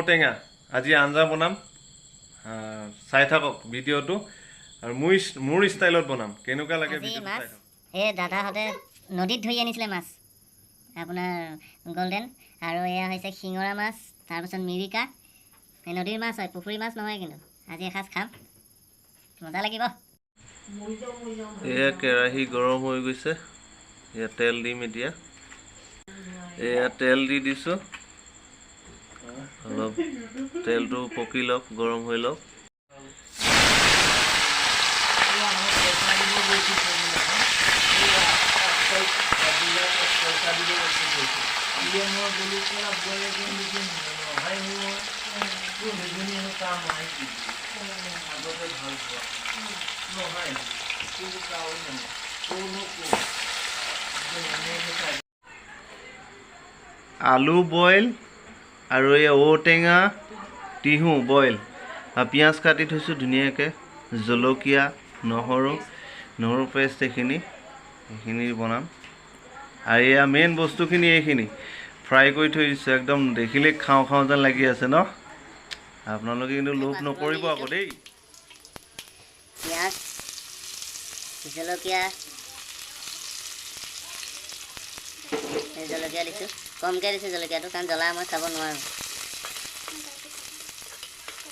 ঔটেঙা আজি আঞ্জা বনাম চাই থাকক ভিডিঅ'টো আৰু মোৰ ষ্টাইলত বনাম কেনেকুৱা লাগে ভিডিঅ'টো চাই থাকক এই দাদাহঁতে নদীত ধৰি আনিছিলে মাছ আপোনাৰ গল্ডেন আৰু এয়া হৈছে শিঙৰা মাছ তাৰপিছত মিৰিকা এই নদীৰ মাছ হয় পুখুৰী মাছ নহয় কিন্তু আজি এসাঁজ খাম মজা লাগিব এয়া কেৰাহী গৰম হৈ গৈছে এয়া তেল দিম এতিয়া এয়া তেল দি দিছোঁ অলপ তেলটো পকি লওক গৰম হৈ লওক আলু বইল আৰু এই ঔটেঙা তিহু বইল আৰু পিঁয়াজ কাটি থৈছোঁ ধুনীয়াকৈ জলকীয়া নহৰু পেষ্ট এইখিনি বনাম আৰু এয়া মেইন বস্তুখিনি এইখিনি ফ্ৰাই কৰি থৈ দিছোঁ একদম দেখিলে খাওঁ যেন লাগি আছে ন আপোনালোকে কিন্তু লোভ নকৰিব আকৌ দেই পিঁয়াজ জলকীয়া দিছোঁ কমকৈ দিছোঁ জলকীয়াটো কাৰণ জ্বলা মই খাব নোৱাৰোঁ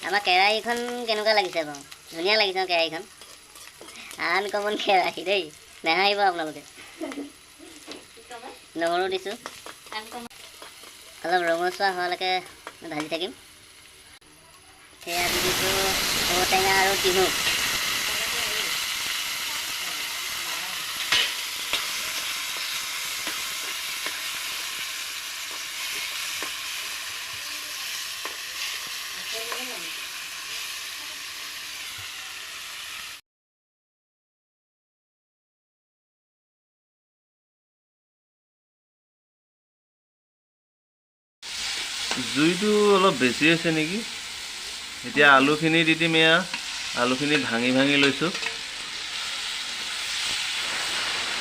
আমাৰ কেৰাহীখন কেনেকুৱা লাগিছে বাৰু ধুনীয়া লাগিছে কেৰাহীখন আনকমন কেৰাহী দেই নাহাঁহিব আপোনালোকে নহৰু দিছোঁ অলপ ৰঙচুৱা হোৱালৈকে ভাজি থাকিম সেয়া দি দিছোঁ ঔটেঙা আৰু তিহু জুইটো অলপ বেছি হৈছে নেকি এতিয়া আলুখিনি দি দিম এয়া আলুখিনি ভাঙি লৈছোঁ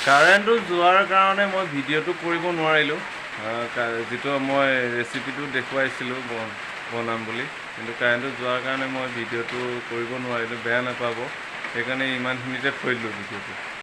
কাৰেণ্টটো যোৱাৰ কাৰণে মই ভিডিঅ'টো কৰিব নোৱাৰিলোঁ যিটো মই ৰেচিপিটো দেখুৱাইছিলোঁ বনাম বুলি কিন্তু কাৰেণ্টটো যোৱাৰ কাৰণে মই ভিডিঅ'টো কৰিব নোৱাৰিলোঁ বেয়া নাপাব সেইকাৰণে ইমানখিনিতে থৈ দিলোঁ ভিডিঅ'টো